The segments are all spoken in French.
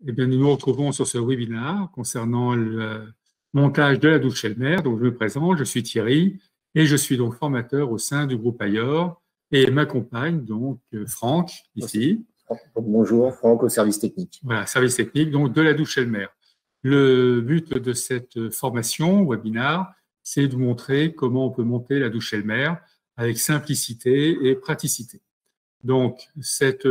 Eh bien, nous nous retrouvons sur ce webinaire concernant le montage de la douche Elmer. Donc, je me présente, je suis Thierry et je suis donc formateur au sein du groupe Ayor et m'accompagne donc Franck ici. Bonjour, Franck au service technique. Voilà, service technique donc de la douche Elmer. Le but de cette formation webinaire, c'est de vous montrer comment on peut monter la douche Elmer avec simplicité et praticité. Donc, cette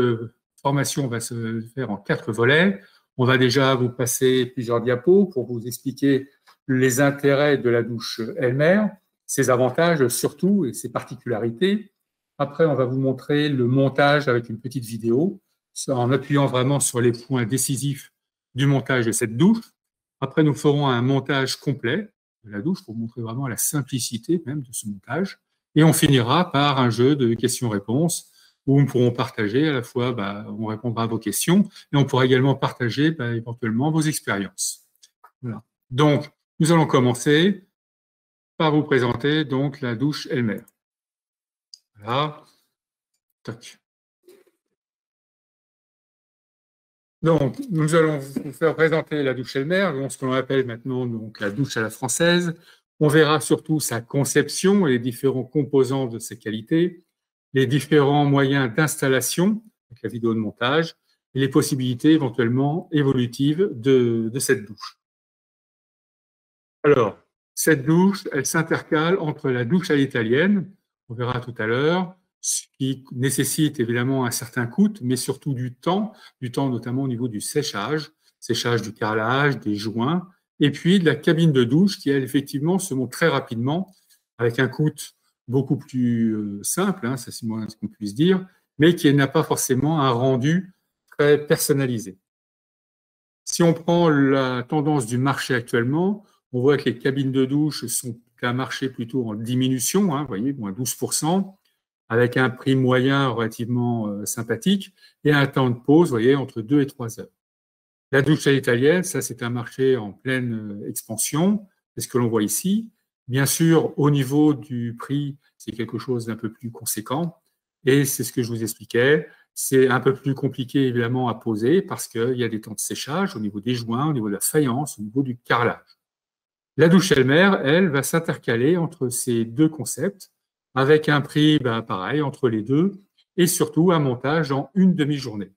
formation va se faire en 4 volets. On va déjà vous passer plusieurs diapos pour vous expliquer les intérêts de la douche Elmer, ses avantages surtout et ses particularités. Après, on va vous montrer le montage avec une petite vidéo en appuyant vraiment sur les points décisifs du montage de cette douche. Après, nous ferons un montage complet de la douche pour vous montrer vraiment la simplicité même de ce montage. Et on finira par un jeu de questions-réponses où nous pourrons partager à la fois, on répondra à vos questions et on pourra également partager éventuellement vos expériences. Voilà. Donc, nous allons commencer par vous présenter donc la douche Elmer. Voilà. Toc. Donc, nous allons vous faire présenter la douche Elmer, ce que l'on appelle maintenant donc la douche à la française. On verra surtout sa conception et les différents composants de ses qualités, les différents moyens d'installation, avec la vidéo de montage, et les possibilités éventuellement évolutives de cette douche. Alors, cette douche, elle s'intercale entre la douche à l'italienne, on verra tout à l'heure, ce qui nécessite évidemment un certain coût, mais surtout du temps notamment au niveau du séchage du carrelage, des joints, et puis de la cabine de douche qui, elle, effectivement, se monte très rapidement, avec un coût beaucoup plus simple, ça c'est moins ce qu'on puisse dire, mais qui n'a pas forcément un rendu très personnalisé. Si on prend la tendance du marché actuellement, on voit que les cabines de douche sont un marché plutôt en diminution, vous voyez, moins 12%, avec un prix moyen relativement sympathique et un temps de pause, vous voyez, entre 2 et 3 heures. La douche à l'italienne, ça c'est un marché en pleine expansion, c'est ce que l'on voit ici. Bien sûr, au niveau du prix, c'est quelque chose d'un peu plus conséquent et c'est ce que je vous expliquais. C'est un peu plus compliqué évidemment à poser parce qu'il y a des temps de séchage au niveau des joints, au niveau de la faïence, au niveau du carrelage. La douche Elmer, elle, va s'intercaler entre ces deux concepts avec un prix pareil entre les deux et surtout un montage en une demi-journée.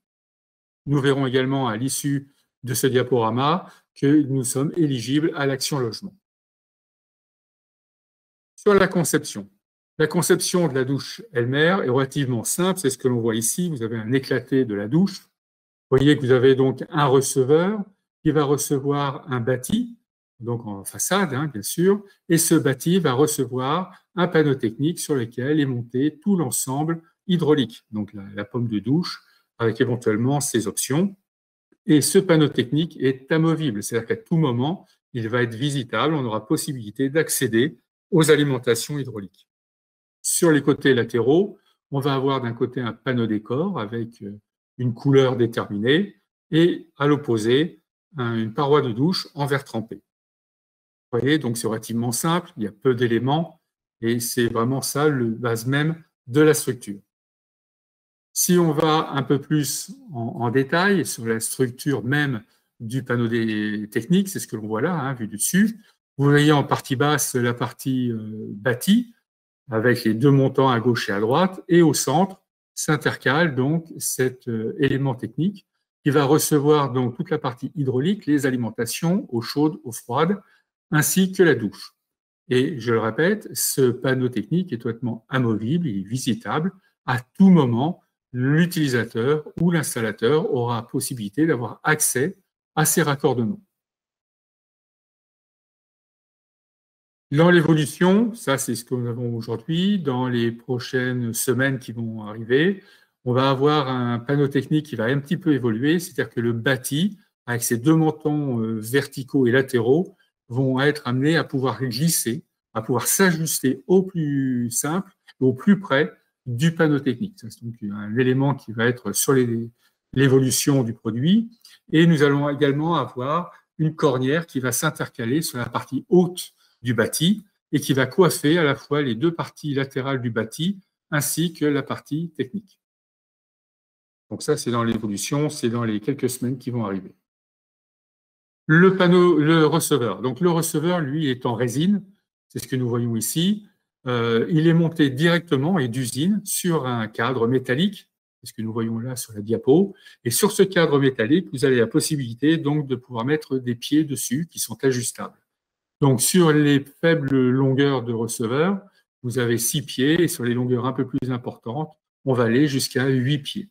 Nous verrons également à l'issue de ce diaporama que nous sommes éligibles à l'Action Logement. Sur la conception. La conception de la douche Elmer est relativement simple, c'est ce que l'on voit ici. Vous avez un éclaté de la douche. Vous voyez que vous avez donc un receveur qui va recevoir un bâti, donc en façade, bien sûr, et ce bâti va recevoir un panneau technique sur lequel est monté tout l'ensemble hydraulique, donc la pomme de douche, avec éventuellement ses options. Et ce panneau technique est amovible, c'est-à-dire qu'à tout moment, il va être visitable, on aura possibilité d'accéder aux alimentations hydrauliques. Sur les côtés latéraux, on va avoir d'un côté un panneau décor avec une couleur déterminée et à l'opposé, une paroi de douche en verre trempé. Vous voyez, donc c'est relativement simple, il y a peu d'éléments et c'est vraiment ça le base même de la structure. Si on va un peu plus en détail sur la structure même du panneau technique, c'est ce que l'on voit là, vu du dessus. Vous voyez en partie basse la partie bâtie, avec les deux montants à gauche et à droite, et au centre s'intercale donc cet élément technique qui va recevoir donc toute la partie hydraulique, les alimentations, eau chaude, eau froide, ainsi que la douche. Et je le répète, ce panneau technique est totalement amovible, il est visitable. À tout moment, l'utilisateur ou l'installateur aura possibilité d'avoir accès à ces raccordements. Dans l'évolution, ça c'est ce que nous avons aujourd'hui, dans les prochaines semaines qui vont arriver, on va avoir un panneau technique qui va un petit peu évoluer, c'est-à-dire que le bâti, avec ses deux montants verticaux et latéraux, vont être amenés à pouvoir glisser, à pouvoir s'ajuster au plus simple, au plus près du panneau technique. C'est donc un élément qui va être sur l'évolution du produit. Et nous allons également avoir une cornière qui va s'intercaler sur la partie haute du bâti et qui va coiffer à la fois les deux parties latérales du bâti ainsi que la partie technique. Donc ça, c'est dans l'évolution, c'est dans les quelques semaines qui vont arriver. le receveur. Donc, le receveur, lui, est en résine. C'est ce que nous voyons ici. Il est monté directement et d'usine sur un cadre métallique. C'est ce que nous voyons là sur la diapo. Et sur ce cadre métallique, vous avez la possibilité donc de pouvoir mettre des pieds dessus qui sont ajustables. Donc, sur les faibles longueurs de receveur, vous avez 6 pieds et sur les longueurs un peu plus importantes, on va aller jusqu'à 8 pieds.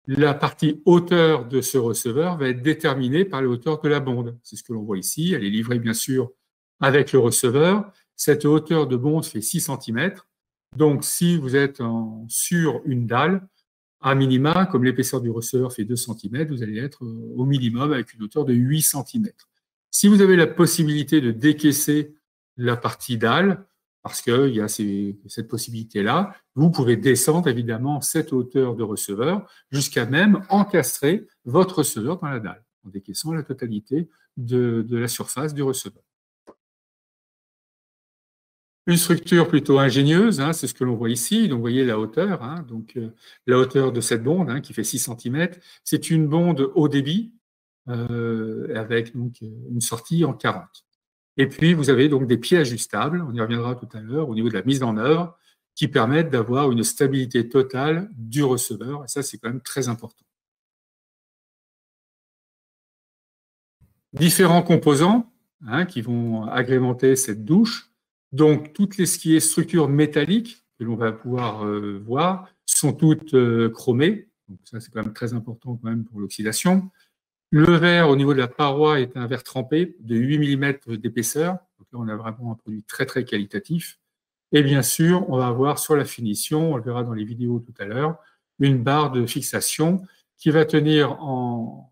La partie hauteur de ce receveur va être déterminée par la hauteur de la bonde. C'est ce que l'on voit ici. Elle est livrée, bien sûr, avec le receveur. Cette hauteur de bonde fait 6 cm. Donc, si vous êtes sur une dalle, à minima, comme l'épaisseur du receveur fait 2 cm, vous allez être au minimum avec une hauteur de 8 cm. Si vous avez la possibilité de décaisser la partie dalle, parce qu'il y a cette possibilité-là, vous pouvez descendre évidemment cette hauteur de receveur jusqu'à même encastrer votre receveur dans la dalle, en décaissant la totalité de la surface du receveur. Une structure plutôt ingénieuse, c'est ce que l'on voit ici. Donc, vous voyez la hauteur, la hauteur de cette bonde qui fait 6 cm. C'est une bonde haut débit avec donc, une sortie en 40. Et puis, vous avez donc des pieds ajustables, on y reviendra tout à l'heure, au niveau de la mise en œuvre, qui permettent d'avoir une stabilité totale du receveur. Et ça, c'est quand même très important. Différents composants qui vont agrémenter cette douche. Donc, toutes les structures métalliques que l'on va pouvoir voir sont toutes chromées. Donc, ça, c'est quand même très important quand même pour l'oxydation. Le verre, au niveau de la paroi, est un verre trempé de 8 mm d'épaisseur. Donc là, on a vraiment un produit très, très qualitatif. Et bien sûr, on va avoir sur la finition, on le verra dans les vidéos tout à l'heure, une barre de fixation qui va tenir en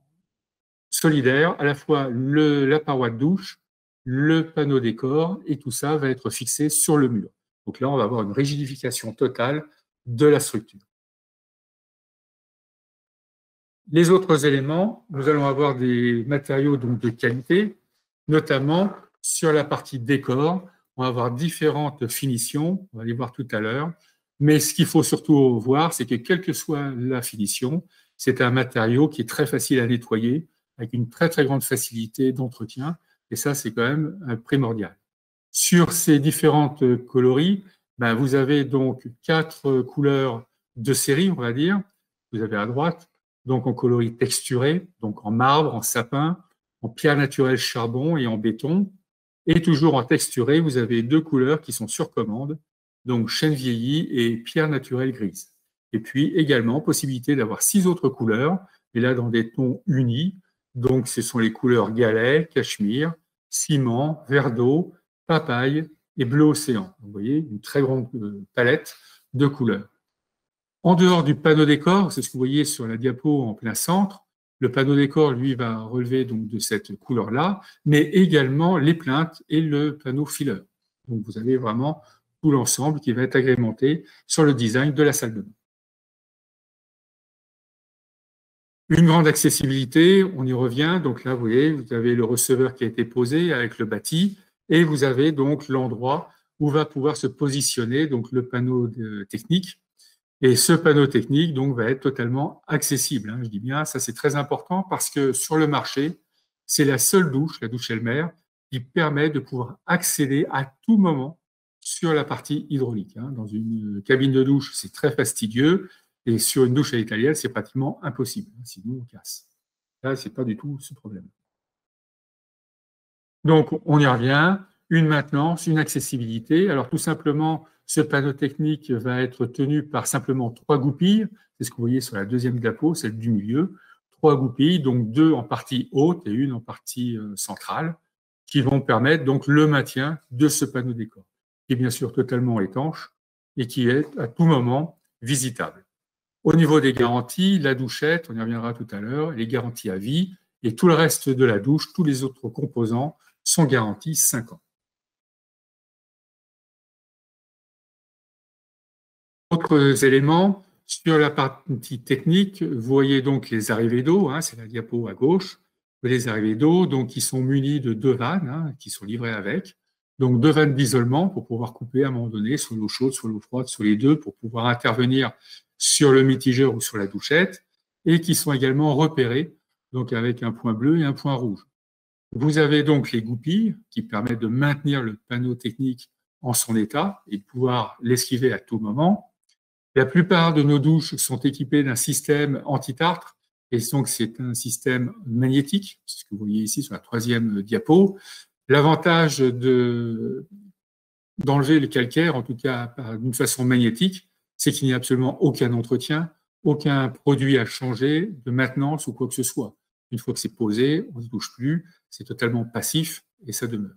solidaire à la fois la paroi de douche, le panneau décor, et tout ça va être fixé sur le mur. Donc là, on va avoir une rigidification totale de la structure. Les autres éléments, nous allons avoir des matériaux donc de qualité, notamment sur la partie décor. On va avoir différentes finitions, on va les voir tout à l'heure. Mais ce qu'il faut surtout voir, c'est que quelle que soit la finition, c'est un matériau qui est très facile à nettoyer, avec une très très grande facilité d'entretien. Et ça, c'est quand même primordial. Sur ces différentes coloris, vous avez donc 4 couleurs de série, on va dire. Vous avez à droite, donc en coloris texturé, donc en marbre, en sapin, en pierre naturelle charbon et en béton. Et toujours en texturé, vous avez 2 couleurs qui sont sur commande, donc chêne vieilli et pierre naturelle grise. Et puis également, possibilité d'avoir 6 autres couleurs, et là dans des tons unis. Donc ce sont les couleurs galet, cachemire, ciment, verre d'eau, papaye et bleu océan. Vous voyez, une très grande palette de couleurs. En dehors du panneau décor, c'est ce que vous voyez sur la diapo en plein centre, le panneau décor, lui, va relever donc de cette couleur-là, mais également les plinthes et le panneau fileur. Donc, vous avez vraiment tout l'ensemble qui va être agrémenté sur le design de la salle de bain. Une grande accessibilité, on y revient. Donc là, vous voyez, vous avez le receveur qui a été posé avec le bâti, et vous avez donc l'endroit où va pouvoir se positionner donc le panneau technique. Et ce panneau technique donc va être totalement accessible. Je dis bien, ça c'est très important parce que sur le marché, c'est la seule douche, la douche Elmer, qui permet de pouvoir accéder à tout moment sur la partie hydraulique. Dans une cabine de douche, c'est très fastidieux, et sur une douche à l'italienne, c'est pratiquement impossible, sinon on casse. Là, c'est pas du tout ce problème. Donc, on y revient, une maintenance, une accessibilité. Alors, tout simplement, ce panneau technique va être tenu par simplement 3 goupilles. C'est ce que vous voyez sur la deuxième diapo, celle du milieu. 3 goupilles, donc 2 en partie haute et une en partie centrale, qui vont permettre donc le maintien de ce panneau décor, qui est bien sûr totalement étanche et qui est à tout moment visitable. Au niveau des garanties, la douchette, on y reviendra tout à l'heure, les garanties à vie, et tout le reste de la douche, tous les autres composants sont garantis 5 ans. Autres éléments, sur la partie technique, vous voyez donc les arrivées d'eau, c'est la diapo à gauche, les arrivées d'eau donc qui sont munies de 2 vannes qui sont livrées avec, donc 2 vannes d'isolement pour pouvoir couper à un moment donné, soit l'eau chaude, soit l'eau froide, soit les deux, pour pouvoir intervenir sur le mitigeur ou sur la douchette, et qui sont également repérées, donc avec un point bleu et un point rouge. Vous avez donc les goupilles qui permettent de maintenir le panneau technique en son état et de pouvoir l'esquiver à tout moment. La plupart de nos douches sont équipées d'un système anti-tartre, et donc c'est un système magnétique, c'est ce que vous voyez ici sur la 3e diapo. L'avantage d'enlever le calcaire, en tout cas d'une façon magnétique, c'est qu'il n'y a absolument aucun entretien, aucun produit à changer, de maintenance ou quoi que ce soit. Une fois que c'est posé, on ne se touche plus, c'est totalement passif et ça demeure.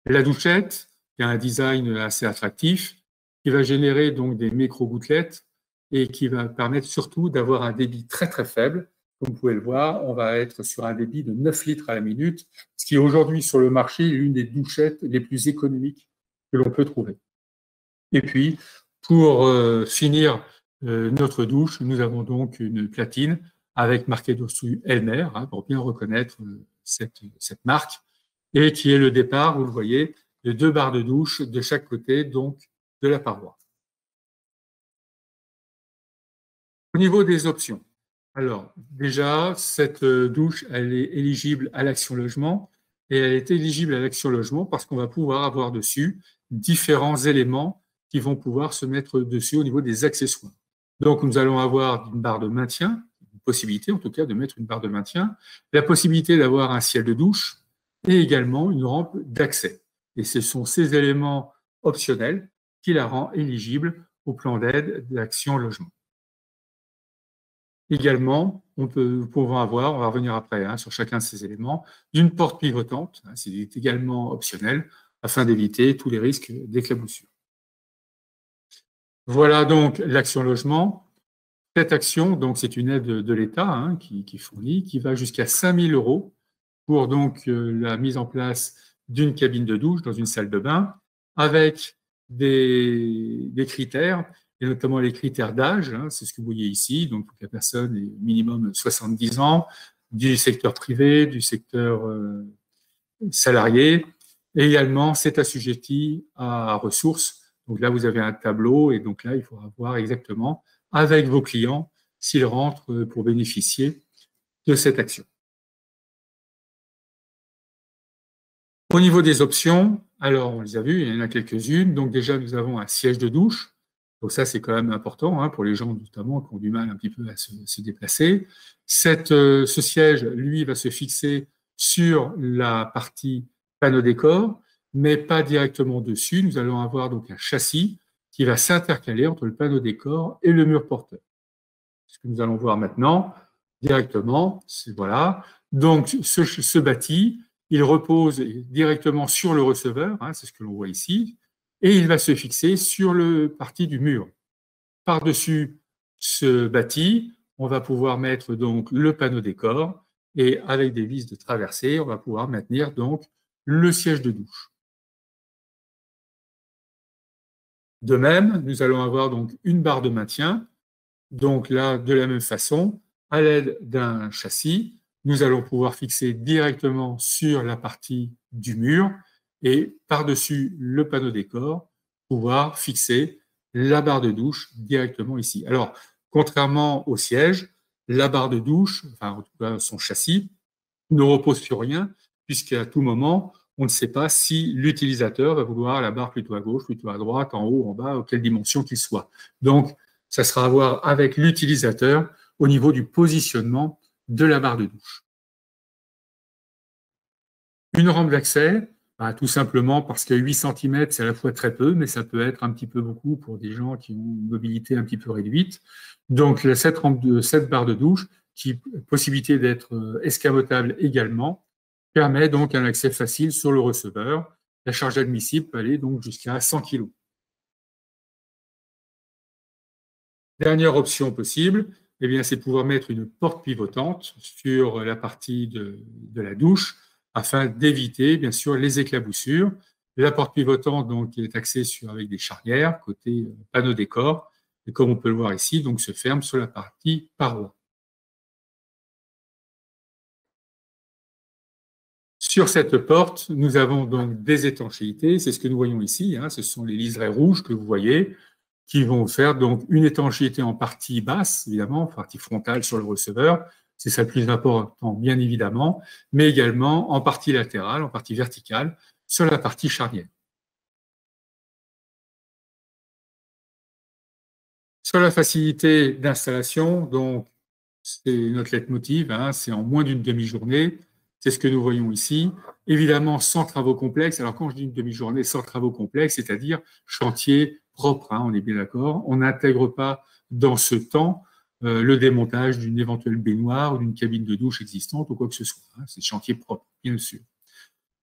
La douchette, qui a un design assez attractif, qui va générer donc des micro-gouttelettes et qui va permettre surtout d'avoir un débit très très faible. Comme vous pouvez le voir, on va être sur un débit de 9 litres à la minute, ce qui est aujourd'hui sur le marché l'une des douchettes les plus économiques que l'on peut trouver. Et puis, pour finir notre douche, nous avons donc une platine avec marqué dessus Elmer, pour bien reconnaître cette marque, et qui est le départ, vous le voyez, de 2 barres de douche de chaque côté, donc de la paroi. Au niveau des options, alors déjà, cette douche, elle est éligible à l'Action Logement, et elle est éligible à l'Action Logement parce qu'on va pouvoir avoir dessus différents éléments qui vont pouvoir se mettre dessus au niveau des accessoires. Donc, nous allons avoir une barre de maintien, une possibilité en tout cas de mettre une barre de maintien, la possibilité d'avoir un ciel de douche et également une rampe d'accès. Et ce sont ces éléments optionnels qui la rend éligible au plan d'aide d'Action Logement. Également, nous pouvons avoir, on va revenir après sur chacun de ces éléments, d'une porte pivotante, c'est également optionnel, afin d'éviter tous les risques d'éclaboussure. Voilà donc l'Action Logement. Cette action, donc c'est une aide de l'État qui fournit, qui va jusqu'à 5 000 € pour donc la mise en place d'une cabine de douche dans une salle de bain, avec des critères, et notamment les critères d'âge, c'est ce que vous voyez ici, donc la personne est minimum 70 ans, du secteur privé, du secteur salarié, et également c'est assujetti à ressources. Donc là, vous avez un tableau, et donc là, il faudra voir exactement avec vos clients s'ils rentrent pour bénéficier de cette action. Au niveau des options, alors on les a vues, il y en a quelques-unes. Donc déjà, nous avons un siège de douche. Donc ça, c'est quand même important pour les gens notamment qui ont du mal un petit peu à se déplacer. Ce siège, lui, va se fixer sur la partie panneau décor, mais pas directement dessus. Nous allons avoir donc un châssis qui va s'intercaler entre le panneau décor et le mur porteur. Ce que nous allons voir maintenant directement, c'est voilà. Donc ce bâti, il repose directement sur le receveur, c'est ce que l'on voit ici, et il va se fixer sur le partie du mur. Par-dessus ce bâti, on va pouvoir mettre donc le panneau décor, et avec des vis de traversée, on va pouvoir maintenir donc le siège de douche. De même, nous allons avoir donc une barre de maintien. Donc là, de la même façon, à l'aide d'un châssis, nous allons pouvoir fixer directement sur la partie du mur et par-dessus le panneau décor, pouvoir fixer la barre de douche directement ici. Alors, contrairement au siège, la barre de douche, enfin en tout cas son châssis, ne repose sur rien, puisqu'à tout moment, on ne sait pas si l'utilisateur va vouloir la barre plutôt à gauche, plutôt à droite, en haut, en bas, quelle dimension qu'il soit. Donc, ça sera à voir avec l'utilisateur au niveau du positionnement de la barre de douche. Une rampe d'accès, tout simplement parce que 8 cm, c'est à la fois très peu, mais ça peut être un petit peu beaucoup pour des gens qui ont une mobilité un petit peu réduite. Donc, cette barre de douche, qui a possibilité d'être escamotable également, permet donc un accès facile sur le receveur. La charge admissible peut aller donc jusqu'à 100 kg. Dernière option possible, c'est pouvoir mettre une porte pivotante sur la partie de la douche afin d'éviter, bien sûr, les éclaboussures. La porte pivotante donc, est axée avec des charnières côté panneau décor, et comme on peut le voir ici, donc, se ferme sur la partie paroi. Sur cette porte, nous avons donc des étanchéités, c'est ce que nous voyons ici, ce sont les liserés rouges que vous voyez, qui vont faire donc une étanchéité en partie basse, évidemment, partie frontale sur le receveur, c'est ça le plus important, bien évidemment, mais également en partie latérale, en partie verticale, sur la partie charnière. Sur la facilité d'installation, donc c'est notre leitmotiv, hein, c'est en moins d'une demi-journée, c'est ce que nous voyons ici. Évidemment, sans travaux complexes. Alors quand je dis une demi-journée sans travaux complexes, c'est-à-dire chantier propre, hein, on est bien d'accord, on n'intègre pas dans ce temps le démontage d'une éventuelle baignoire ou d'une cabine de douche existante ou quoi que ce soit. Hein, c'est chantier propre, bien sûr.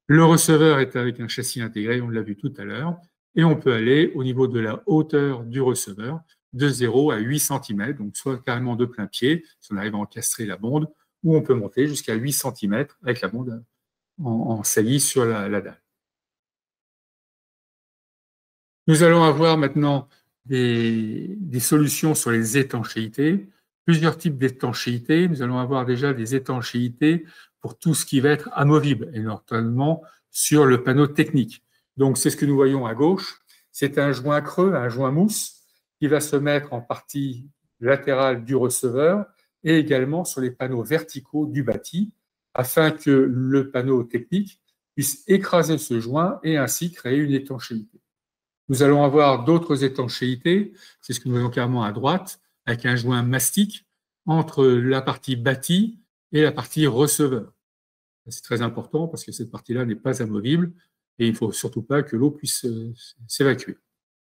Le receveur est avec un châssis intégré, on l'a vu tout à l'heure, et on peut aller au niveau de la hauteur du receveur de 0 à 8 cm, donc soit carrément de plein pied, si on arrive à encastrer la bonde, ou on peut monter jusqu'à 8 cm avec la bonde en saillie sur la dalle. Nous allons avoir maintenant des solutions sur les étanchéités, plusieurs types d'étanchéités. Nous allons avoir déjà des étanchéités pour tout ce qui va être amovible, et notamment sur le panneau technique. Donc, c'est ce que nous voyons à gauche. C'est un joint creux, un joint mousse, qui va se mettre en partie latérale du receveur et également sur les panneaux verticaux du bâti, afin que le panneau technique puisse écraser ce joint et ainsi créer une étanchéité. Nous allons avoir d'autres étanchéités, c'est ce que nous voyons clairement à droite, avec un joint mastic entre la partie bâtie et la partie receveur. C'est très important parce que cette partie-là n'est pas amovible et il ne faut surtout pas que l'eau puisse s'évacuer.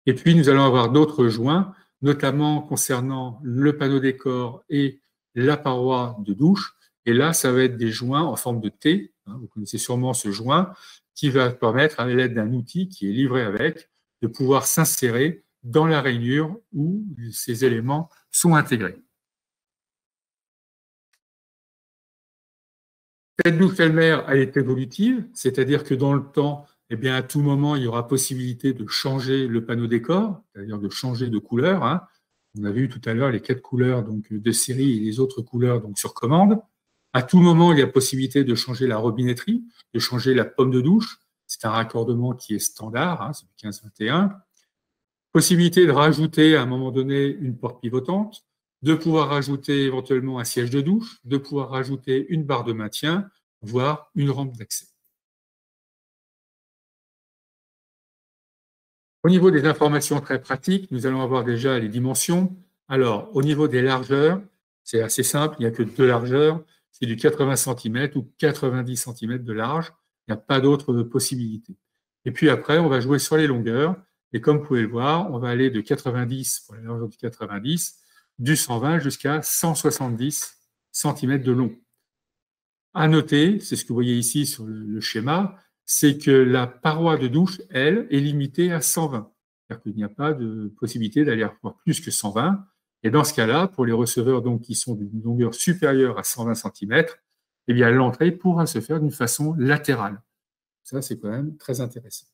Et puis, nous allons avoir d'autres joints, notamment concernant le panneau décor et la paroi de douche. Et là, ça va être des joints en forme de T. Vous connaissez sûrement ce joint qui va permettre, à l'aide d'un outil qui est livré avec, de pouvoir s'insérer dans la rainure où ces éléments sont intégrés. Cette douche Elmer, elle est évolutive, c'est-à-dire que dans le temps, eh bien, à tout moment, il y aura possibilité de changer le panneau décor, c'est-à-dire de changer de couleur. Hein. On a vu tout à l'heure les 4 couleurs donc, de série et les autres couleurs donc, sur commande. À tout moment, il y a possibilité de changer la robinetterie, de changer la pomme de douche. C'est un raccordement qui est standard, hein, c'est du 1521. Possibilité de rajouter à un moment donné une porte pivotante, de pouvoir rajouter éventuellement un siège de douche, de pouvoir rajouter une barre de maintien, voire une rampe d'accès. Au niveau des informations très pratiques, nous allons avoir déjà les dimensions. Alors, au niveau des largeurs, c'est assez simple, il n'y a que 2 largeurs, c'est du 80 cm ou 90 cm de large, il n'y a pas d'autre possibilité. Et puis après, on va jouer sur les longueurs, et comme vous pouvez le voir, on va aller de 90 pour la largeur du 90, du 120 jusqu'à 170 cm de long. À noter, c'est ce que vous voyez ici sur le schéma, c'est que la paroi de douche, elle, est limitée à 120. C'est-à-dire qu'il n'y a pas de possibilité d'aller avoir plus que 120. Et dans ce cas-là, pour les receveurs donc, qui sont d'une longueur supérieure à 120 cm, eh bien, l'entrée pourra se faire d'une façon latérale. Ça, c'est quand même très intéressant.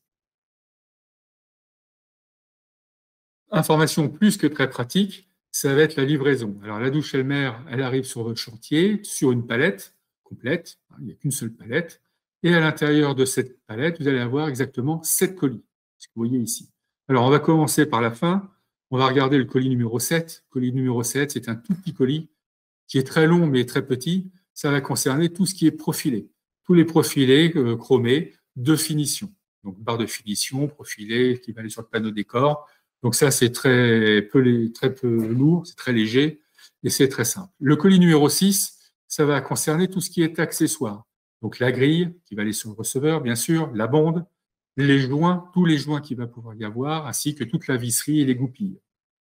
Information plus que très pratique, ça va être la livraison. Alors, la douche Elmer, elle arrive sur votre chantier, sur une palette complète, il n'y a qu'une seule palette, et à l'intérieur de cette palette, vous allez avoir exactement 7 colis, ce que vous voyez ici. Alors, on va commencer par la fin, on va regarder le colis numéro 7. Le colis numéro 7, c'est un tout petit colis qui est très long mais très petit, ça va concerner tout ce qui est profilé, tous les profilés chromés de finition. Donc, barre de finition, profilé, qui va aller sur le panneau décor. Donc ça, c'est très peu lourd, c'est très léger et c'est très simple. Le colis numéro 6, ça va concerner tout ce qui est accessoire. Donc la grille qui va aller sur le receveur, bien sûr, la bonde, les joints, tous les joints qu'il va pouvoir y avoir, ainsi que toute la visserie et les goupilles.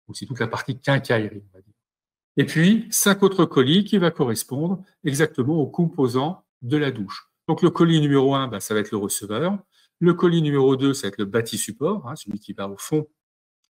Donc c'est toute la partie quincaillerie, on va dire. Et puis, 5 autres colis qui va correspondre exactement aux composants de la douche. Donc le colis numéro 1, ça va être le receveur. Le colis numéro 2, ça va être le bâti support, hein, celui qui va au fond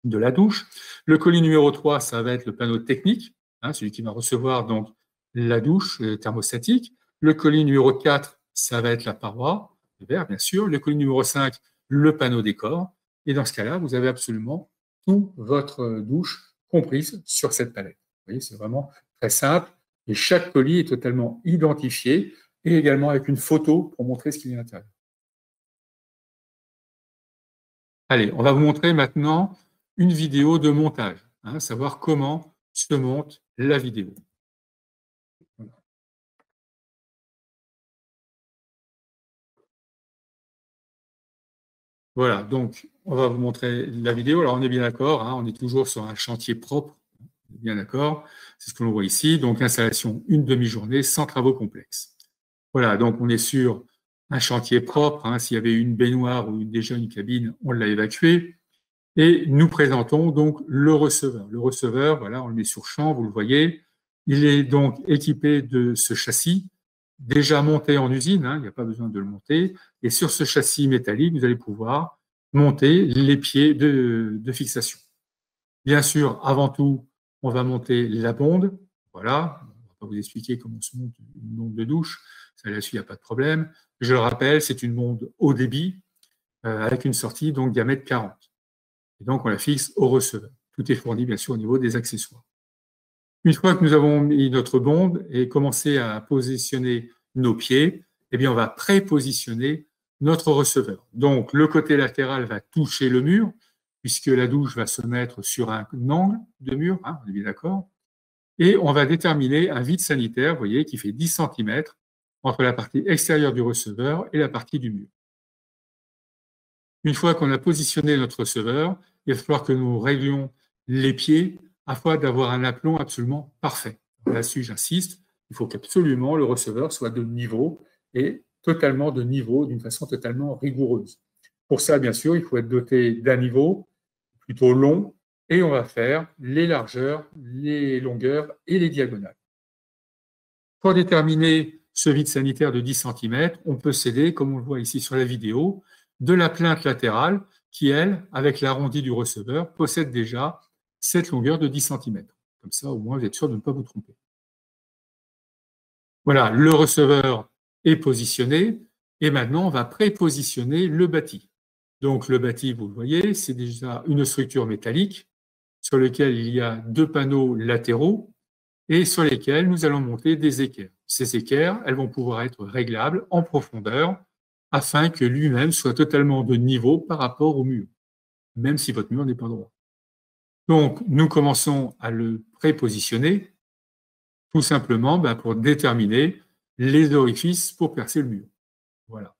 de la douche. Le colis numéro 3, ça va être le panneau technique, hein, celui qui va recevoir donc la douche thermostatique. Le colis numéro 4, ça va être la paroi, le verre bien sûr. Le colis numéro 5, le panneau décor. Et dans ce cas-là, vous avez absolument toute votre douche comprise sur cette palette. Vous voyez, c'est vraiment très simple. Et chaque colis est totalement identifié et également avec une photo pour montrer ce qu'il y a à l'intérieur. Allez, on va vous montrer maintenant une vidéo de montage, hein, savoir comment se monte la vidéo. Voilà, donc on va vous montrer la vidéo. Alors on est bien d'accord, hein, on est toujours sur un chantier propre, on est bien d'accord, c'est ce que l'on voit ici. Donc installation une demi-journée sans travaux complexes. Voilà, donc on est sur un chantier propre, hein, s'il y avait une baignoire ou déjà une cabine, on l'a évacué. Et nous présentons donc le receveur. Le receveur, voilà, on le met sur champ, vous le voyez. Il est donc équipé de ce châssis, déjà monté en usine, hein, il n'y a pas besoin de le monter. Et sur ce châssis métallique, vous allez pouvoir monter les pieds de fixation. Bien sûr, avant tout, on va monter la bonde. Voilà, on ne va pas vous expliquer comment se monte une bonde de douche, ça là-dessus, il n'y a pas de problème. Je le rappelle, c'est une bonde haut débit avec une sortie donc diamètre 40. Et donc, on la fixe au receveur. Tout est fourni, bien sûr, au niveau des accessoires. Une fois que nous avons mis notre bonde et commencé à positionner nos pieds, eh bien, on va prépositionner notre receveur. Donc, le côté latéral va toucher le mur, puisque la douche va se mettre sur un angle de mur, hein, on est bien d'accord. Et on va déterminer un vide sanitaire, vous voyez, qui fait 10 cm entre la partie extérieure du receveur et la partie du mur. Une fois qu'on a positionné notre receveur, il va falloir que nous réglions les pieds afin d'avoir un aplomb absolument parfait. Là-dessus, j'insiste, il faut qu'absolument le receveur soit de niveau et totalement de niveau, d'une façon totalement rigoureuse. Pour ça, bien sûr, il faut être doté d'un niveau plutôt long et on va faire les largeurs, les longueurs et les diagonales. Pour déterminer ce vide sanitaire de 10 cm, on peut s'aider, comme on le voit ici sur la vidéo, de la plainte latérale qui, elle, avec l'arrondi du receveur, possède déjà cette longueur de 10 cm. Comme ça, au moins, vous êtes sûr de ne pas vous tromper. Voilà, le receveur est positionné et maintenant, on va prépositionner le bâti. Donc, le bâti, vous le voyez, c'est déjà une structure métallique sur laquelle il y a 2 panneaux latéraux et sur lesquels nous allons monter des équerres. Ces équerres, elles vont pouvoir être réglables en profondeur afin que lui-même soit totalement de niveau par rapport au mur, même si votre mur n'est pas droit. Donc, nous commençons à le prépositionner, tout simplement pour déterminer les orifices pour percer le mur. Voilà.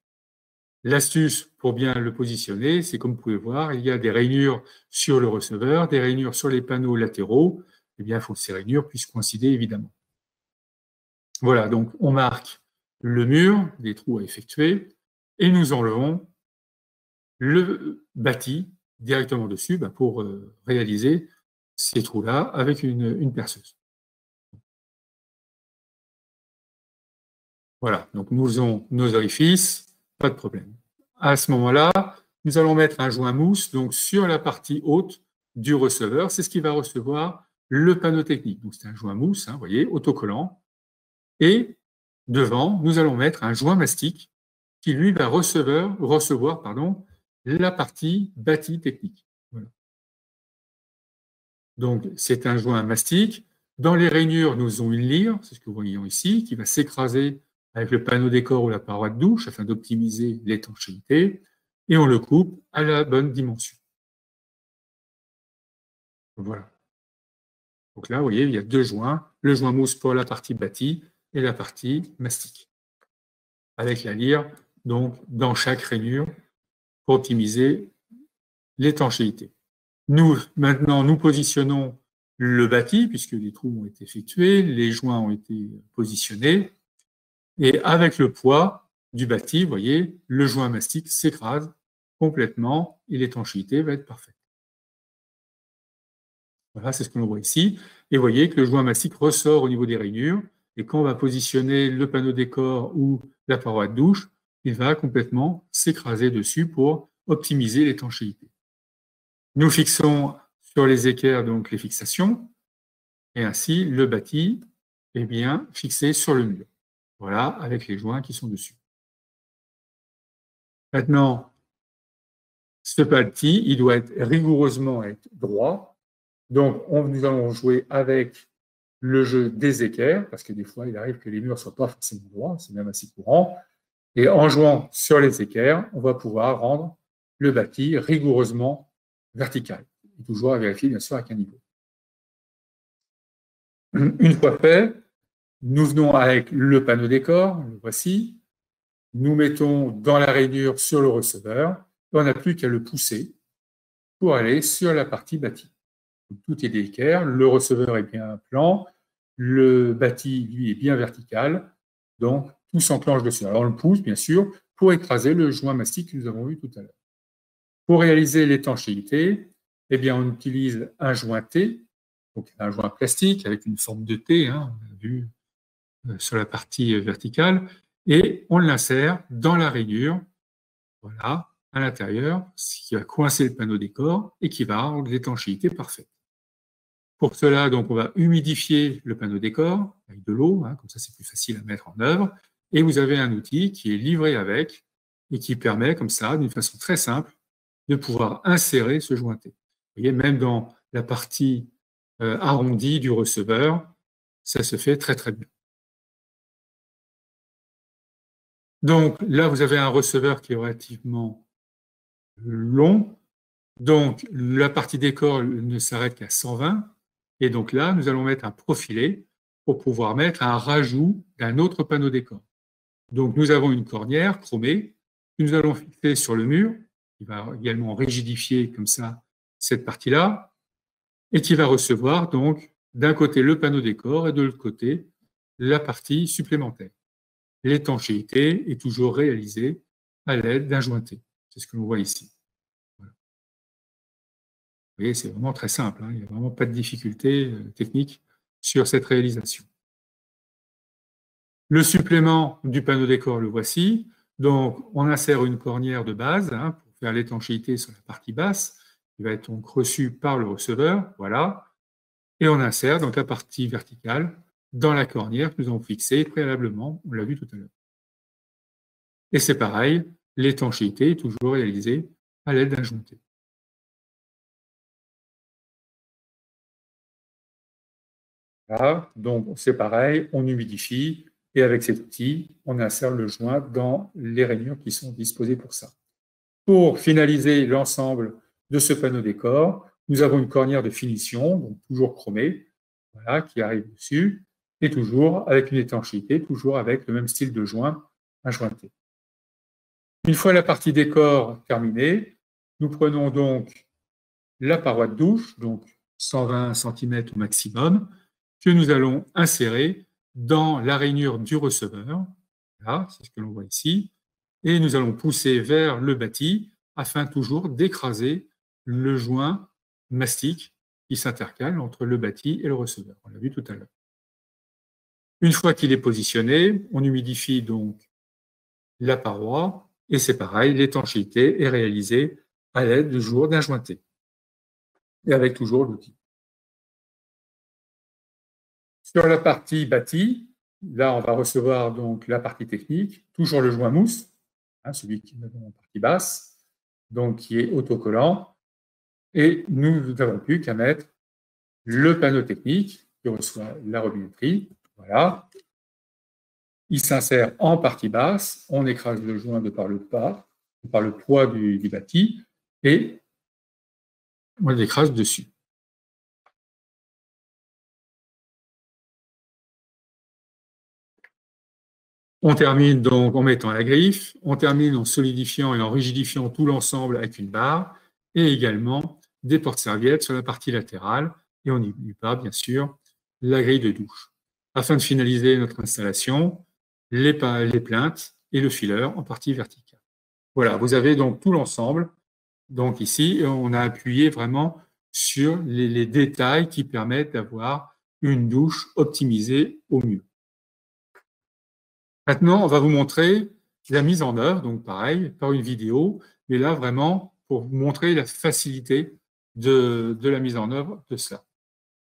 L'astuce pour bien le positionner, c'est comme vous pouvez voir, il y a des rainures sur le receveur, des rainures sur les panneaux latéraux. Eh bien, il faut que ces rainures puissent coïncider, évidemment. Voilà, donc on marque le mur, des trous à effectuer, et nous enlevons le bâti directement dessus pour réaliser ces trous-là avec une perceuse. Voilà, donc nous faisons nos orifices, pas de problème. À ce moment-là, nous allons mettre un joint mousse donc, sur la partie haute du receveur. C'est ce qui va recevoir le panneau technique. Donc c'est un joint mousse, hein, vous voyez, autocollant. Et devant, nous allons mettre un joint mastic qui, lui, va recevoir la partie bâti technique. Voilà. Donc, c'est un joint mastic. Dans les rainures, nous avons une lyre, c'est ce que vous voyez ici, qui va s'écraser avec le panneau décor ou la paroi de douche afin d'optimiser l'étanchéité. Et on le coupe à la bonne dimension. Voilà. Donc là, vous voyez, il y a 2 joints, le joint mousse pour la partie bâtie et la partie mastic. Avec la lyre, donc, dans chaque rainure, pour optimiser l'étanchéité. Maintenant, nous positionnons le bâti, puisque les trous ont été effectués, les joints ont été positionnés, et avec le poids du bâti, vous voyez, le joint mastic s'écrase complètement et l'étanchéité va être parfaite. Voilà, c'est ce que l'on voit ici. Et vous voyez que le joint mastic ressort au niveau des rainures, et quand on va positionner le panneau décor ou la paroi de douche, il va complètement s'écraser dessus pour optimiser l'étanchéité. Nous fixons sur les équerres donc les fixations, et ainsi le bâti est bien fixé sur le mur. Voilà, avec les joints qui sont dessus. Maintenant, ce bâti, il doit rigoureusement être droit. Donc, nous allons jouer avec le jeu des équerres, parce que des fois, il arrive que les murs ne soient pas forcément droits, c'est même assez courant. Et en jouant sur les équerres, on va pouvoir rendre le bâti rigoureusement vertical. Et toujours à vérifier, bien sûr, avec un niveau. Une fois fait, nous venons avec le panneau décor, le voici. Nous mettons dans la rainure sur le receveur on n'a plus qu'à le pousser pour aller sur la partie bâtie. Tout est d'équerre, le receveur est bien plan, le bâti, lui, est bien vertical, donc tout s'enclenche dessus. Alors on le pousse, bien sûr, pour écraser le joint mastic que nous avons vu tout à l'heure. Pour réaliser l'étanchéité, eh bien, on utilise un joint T, donc un joint plastique avec une forme de T, hein, on l'a vu sur la partie verticale, et on l'insère dans la rainure, voilà, à l'intérieur, ce qui va coincer le panneau décor et qui va rendre l'étanchéité parfaite. Pour cela, donc, on va humidifier le panneau décor avec de l'eau, hein, comme ça c'est plus facile à mettre en œuvre, et vous avez un outil qui est livré avec et qui permet, comme ça, d'une façon très simple, de pouvoir insérer ce jointé. Vous voyez, même dans la partie arrondie du receveur, ça se fait très très bien. Donc là, vous avez un receveur qui est relativement long. Donc la partie décor ne s'arrête qu'à 120. Et donc là, nous allons mettre un profilé pour pouvoir mettre un rajout d'un autre panneau décor. Donc nous avons une cornière chromée que nous allons fixer sur le mur, qui va également rigidifier comme ça cette partie-là, et qui va recevoir donc d'un côté le panneau décor et de l'autre côté la partie supplémentaire. L'étanchéité est toujours réalisée à l'aide d'un jointé. C'est ce que l'on voit ici. Voilà. Vous voyez, c'est vraiment très simple, hein. Il n'y a vraiment pas de difficulté technique sur cette réalisation. Le supplément du panneau décor, le voici. Donc, on insère une cornière de base, hein, pour faire l'étanchéité sur la partie basse, qui va être donc reçue par le receveur. Voilà. Et on insère donc la partie verticale dans la cornière que nous avons fixée préalablement. On l'a vu tout à l'heure. Et c'est pareil, l'étanchéité est toujours réalisée à l'aide d'un jointé. Voilà, donc c'est pareil, on humidifie et avec cet outil, on insère le joint dans les rainures qui sont disposées pour ça. Pour finaliser l'ensemble de ce panneau décor, nous avons une cornière de finition, donc toujours chromée, voilà, qui arrive dessus, et toujours avec une étanchéité, toujours avec le même style de joint, un jointé. Une fois la partie décor terminée, nous prenons donc la paroi de douche, donc 120 cm au maximum, que nous allons insérer dans la rainure du receveur. Là, c'est ce que l'on voit ici. Et nous allons pousser vers le bâti afin toujours d'écraser le joint mastic qui s'intercale entre le bâti et le receveur. On l'a vu tout à l'heure. Une fois qu'il est positionné, on humidifie donc la paroi et c'est pareil, l'étanchéité est réalisée à l'aide d'un jointé et avec toujours l'outil. Sur la partie bâtie, là, on va recevoir donc la partie technique, toujours le joint mousse, hein, celui qui est en partie basse, donc qui est autocollant. Et nous n'avons plus qu'à mettre le panneau technique qui reçoit la robinetterie. Voilà. Il s'insère en partie basse, on écrase le joint de par le poids du bâti et on l'écrase dessus. On termine donc en mettant la griffe, on termine en solidifiant et en rigidifiant tout l'ensemble avec une barre et également des porte-serviettes sur la partie latérale et on n'oublie pas, bien sûr, la grille de douche. Afin de finaliser notre installation, les plinthes et le fileur en partie verticale. Voilà, vous avez donc tout l'ensemble. Donc ici, on a appuyé vraiment sur les détails qui permettent d'avoir une douche optimisée au mieux. Maintenant, on va vous montrer la mise en œuvre, donc pareil, par une vidéo, mais là vraiment pour vous montrer la facilité de la mise en œuvre de cela.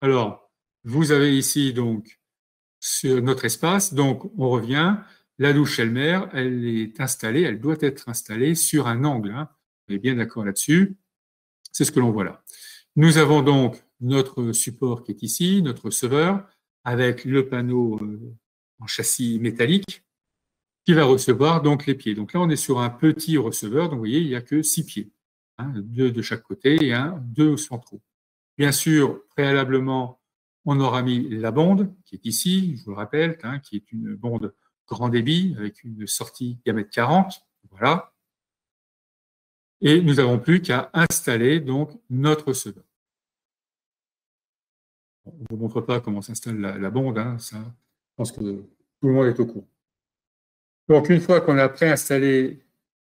Alors, vous avez ici donc sur notre espace, donc on revient, la douche elle-même, elle est installée, elle doit être installée sur un angle, hein. On est bien d'accord là-dessus, c'est ce que l'on voit là. Nous avons donc notre support qui est ici, notre receveur, avec le panneau en châssis métallique, qui va recevoir donc les pieds. Donc là, on est sur un petit receveur, donc vous voyez, il n'y a que 6 pieds, hein, 2 de chaque côté et 2 centraux. Bien sûr, préalablement, on aura mis la bonde, qui est ici, je vous le rappelle, hein, qui est une bonde grand débit avec une sortie diamètre 40, voilà. Et nous n'avons plus qu'à installer donc notre receveur. On ne vous montre pas comment s'installe la bonde, hein, ça, je pense que tout le monde est au courant. Donc, une fois qu'on a préinstallé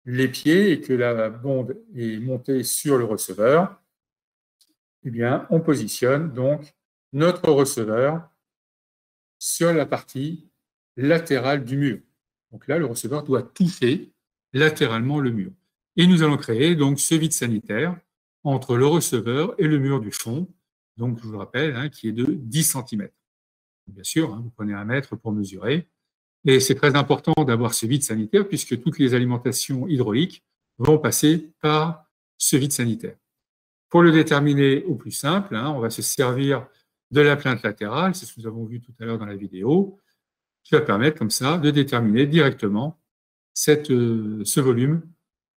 les pieds et que la bonde est montée sur le receveur, eh bien, on positionne donc notre receveur sur la partie latérale du mur. Donc là, le receveur doit toucher latéralement le mur. Et nous allons créer donc ce vide sanitaire entre le receveur et le mur du fond, donc je vous le rappelle, hein, qui est de 10 cm. Bien sûr, hein, vous prenez 1 mètre pour mesurer. Et c'est très important d'avoir ce vide sanitaire puisque toutes les alimentations hydrauliques vont passer par ce vide sanitaire. Pour le déterminer au plus simple, hein, on va se servir de la plainte latérale, c'est ce que nous avons vu tout à l'heure dans la vidéo, qui va permettre comme ça de déterminer directement ce volume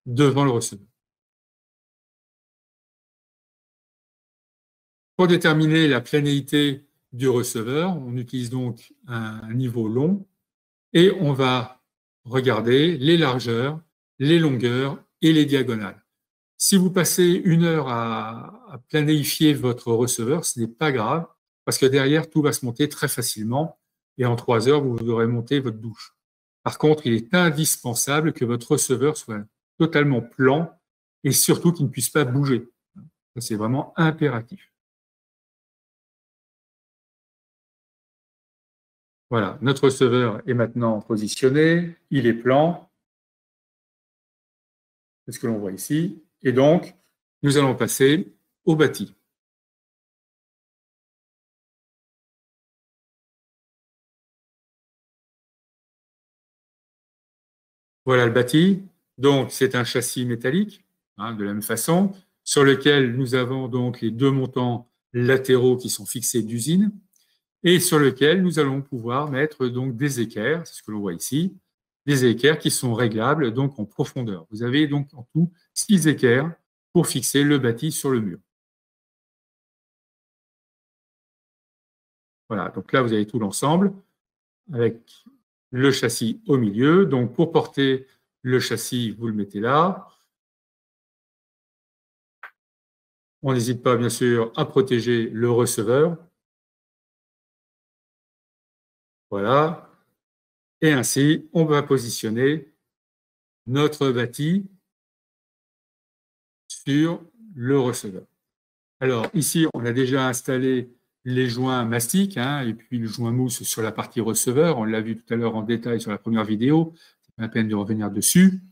devant le receveur. Pour déterminer la planéité du receveur, on utilise donc un niveau long et on va regarder les largeurs, les longueurs et les diagonales. Si vous passez 1 heure à planéifier votre receveur, ce n'est pas grave, parce que derrière, tout va se monter très facilement, et en 3 heures, vous aurez monté votre douche. Par contre, il est indispensable que votre receveur soit totalement plan, et surtout qu'il ne puisse pas bouger. C'est vraiment impératif. Voilà, notre receveur est maintenant positionné, il est plan, c'est ce que l'on voit ici, et donc, nous allons passer au bâti. Voilà le bâti. Donc, c'est un châssis métallique, hein, de la même façon, sur lequel nous avons donc les 2 montants latéraux qui sont fixés d'usine, et sur lequel nous allons pouvoir mettre donc des équerres, c'est ce que l'on voit ici, des équerres qui sont réglables donc en profondeur. Vous avez donc en tout 6 équerres pour fixer le bâti sur le mur. Voilà, donc là vous avez tout l'ensemble avec le châssis au milieu. Donc pour porter le châssis, vous le mettez là. On n'hésite pas bien sûr à protéger le receveur. Voilà. Et ainsi, on va positionner notre bâti sur le receveur. Alors ici, on a déjà installé les joints mastiques, hein, et puis le joint mousse sur la partie receveur. On l'a vu tout à l'heure en détail sur la première vidéo. C'est pas la peine de revenir dessus.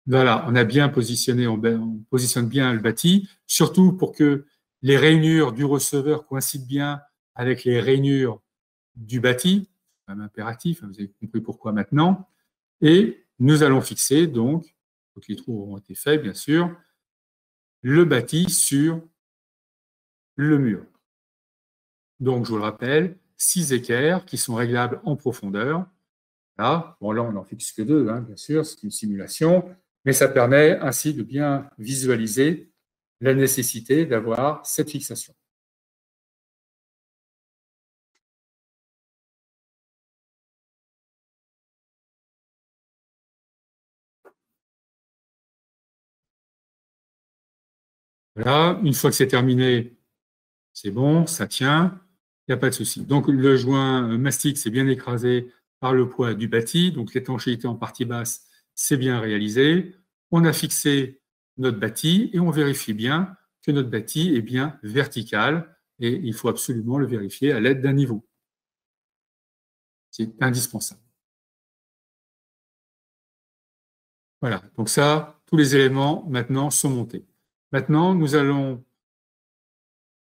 Voilà, on a bien positionné, on positionne bien le bâti, surtout pour que les rainures du receveur coïncident bien avec les rainures du bâti. C'est quand même impératif, vous avez compris pourquoi maintenant. Et nous allons fixer, donc les trous auront été faits, bien sûr, le bâti sur le mur. Donc, je vous le rappelle, 6 équerres qui sont réglables en profondeur. Là, bon, là on n'en fixe que 2, hein, bien sûr, c'est une simulation, mais ça permet ainsi de bien visualiser la nécessité d'avoir cette fixation. Voilà, une fois que c'est terminé, c'est bon, ça tient, il n'y a pas de souci. Donc le joint mastic s'est bien écrasé par le poids du bâti, donc l'étanchéité en partie basse, c'est bien réalisé. On a fixé notre bâti et on vérifie bien que notre bâti est bien vertical et il faut absolument le vérifier à l'aide d'un niveau. C'est indispensable. Voilà, donc ça, tous les éléments maintenant sont montés. Maintenant, nous allons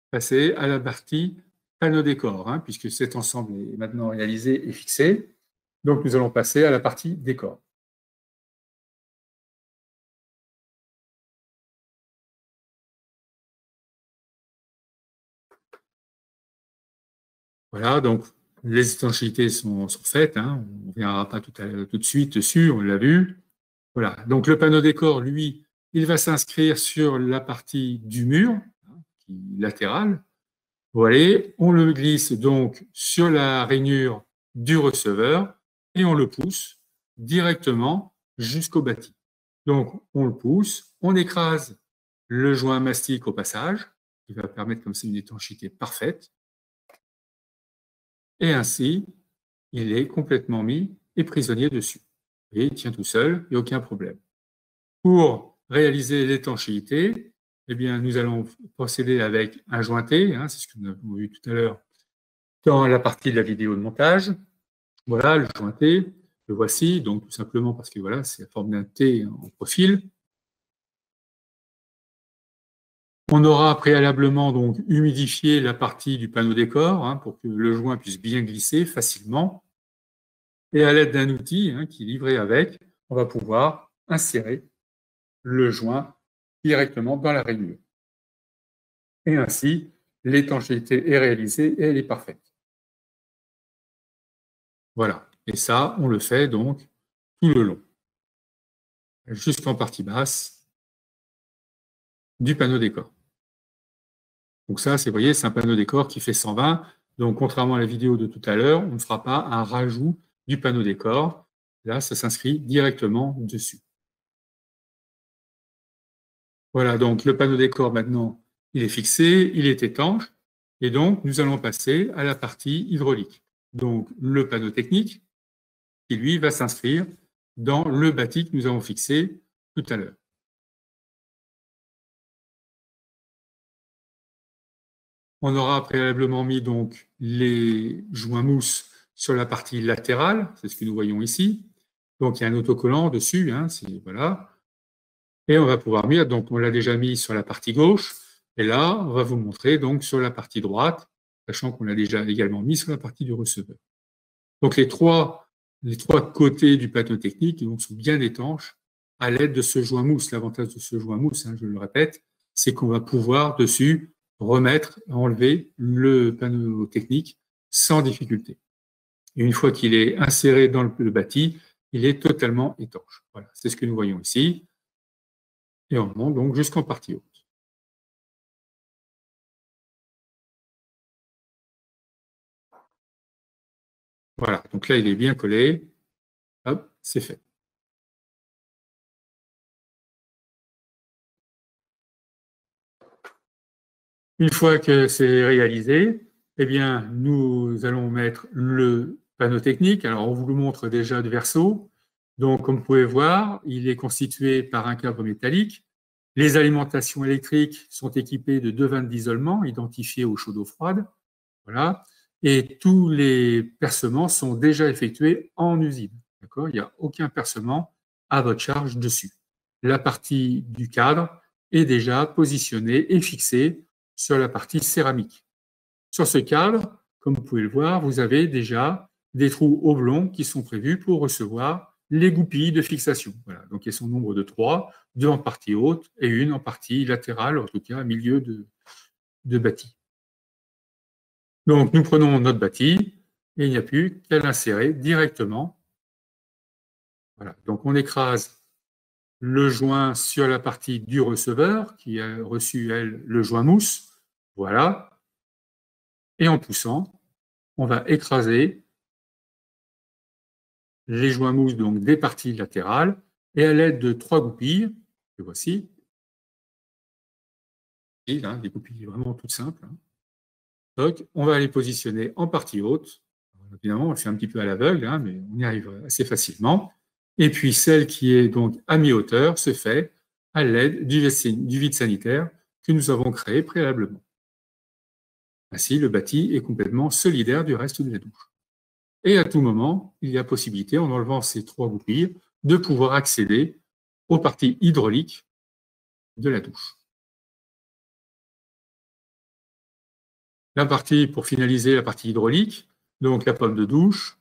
passer à la partie panneau décor, hein, puisque cet ensemble est maintenant réalisé et fixé. Donc, nous allons passer à la partie décor. Voilà, donc les étanchéités sont faites, hein, on ne reviendra pas tout de suite dessus, on l'a vu. Voilà, donc le panneau décor, lui, il va s'inscrire sur la partie du mur, hein, latérale. Voilà, on le glisse donc sur la rainure du receveur et on le pousse directement jusqu'au bâti. Donc, on le pousse, on écrase le joint mastic au passage, qui va permettre comme ça une étanchéité parfaite. Et ainsi, il est complètement mis et prisonnier dessus. Et il tient tout seul, il n'y a aucun problème. Pour réaliser l'étanchéité, eh bien, nous allons procéder avec un jointé, c'est ce que nous avons vu tout à l'heure dans la partie de la vidéo de montage. Voilà, le jointé, le voici, donc tout simplement parce que voilà, c'est la forme d'un T en profil. On aura préalablement donc humidifié la partie du panneau décor pour que le joint puisse bien glisser facilement. Et à l'aide d'un outil qui est livré avec, on va pouvoir insérer le joint directement dans la rainure. Et ainsi, l'étanchéité est réalisée et elle est parfaite. Voilà. Et ça, on le fait donc tout le long, jusqu'en partie basse du panneau décor. Donc ça, vous voyez, c'est un panneau décor qui fait 120. Donc, contrairement à la vidéo de tout à l'heure, on ne fera pas un rajout du panneau décor. Là, ça s'inscrit directement dessus. Voilà, donc le panneau décor, maintenant, il est fixé, il est étanche. Et donc, nous allons passer à la partie hydraulique. Donc, le panneau technique, qui, lui, va s'inscrire dans le bâti que nous avons fixé tout à l'heure. On aura préalablement mis donc les joints mousse sur la partie latérale, c'est ce que nous voyons ici. Donc, il y a un autocollant dessus, voilà. Et on va pouvoir mettre, donc on l'a déjà mis sur la partie gauche, et là, on va vous montrer donc sur la partie droite, sachant qu'on l'a déjà également mis sur la partie du receveur. Donc, les trois côtés du panneau technique donc, sont bien étanches à l'aide de ce joint mousse. L'avantage de ce joint mousse, je le répète, c'est qu'on va pouvoir dessus remettre, enlever le panneau technique sans difficulté. Et une fois qu'il est inséré dans le bâti, il est totalement étanche. Voilà, c'est ce que nous voyons ici. Et on monte donc jusqu'en partie haute. Voilà, donc là, il est bien collé. Hop, c'est fait. Une fois que c'est réalisé, eh bien, nous allons mettre le panneau technique. Alors, on vous le montre déjà de verso. Donc, comme vous pouvez voir, il est constitué par un câble métallique. Les alimentations électriques sont équipées de 2 vannes d'isolement identifiées au chaud d'eau froide. Voilà. Et tous les percements sont déjà effectués en usine. D'accord ? Il n'y a aucun percement à votre charge dessus. La partie du cadre est déjà positionnée et fixée sur la partie céramique. Sur ce cadre, comme vous pouvez le voir, vous avez déjà des trous oblongs qui sont prévus pour recevoir les goupilles de fixation. Voilà. Donc, elles sont au nombre de 3, 2 en partie haute et 1 en partie latérale, en tout cas, au milieu de bâti. Donc, nous prenons notre bâti et il n'y a plus qu'à l'insérer directement. Voilà. Donc, on écrase le joint sur la partie du receveur qui a reçu, elle, le joint mousse. Voilà. Et en poussant, on va écraser les joints mousse donc des parties latérales et à l'aide de 3 goupilles, que voici, des goupilles vraiment toutes simples. Donc, on va les positionner en partie haute. Alors, évidemment, on le fait un petit peu à l'aveugle, mais on y arrive assez facilement. Et puis, celle qui est donc à mi-hauteur se fait à l'aide du vide sanitaire que nous avons créé préalablement. Ainsi, le bâti est complètement solidaire du reste de la douche. Et à tout moment, il y a possibilité, en enlevant ces 3 goupilles, de pouvoir accéder aux parties hydrauliques de la douche. Pour finaliser la partie hydraulique, donc la pomme de douche,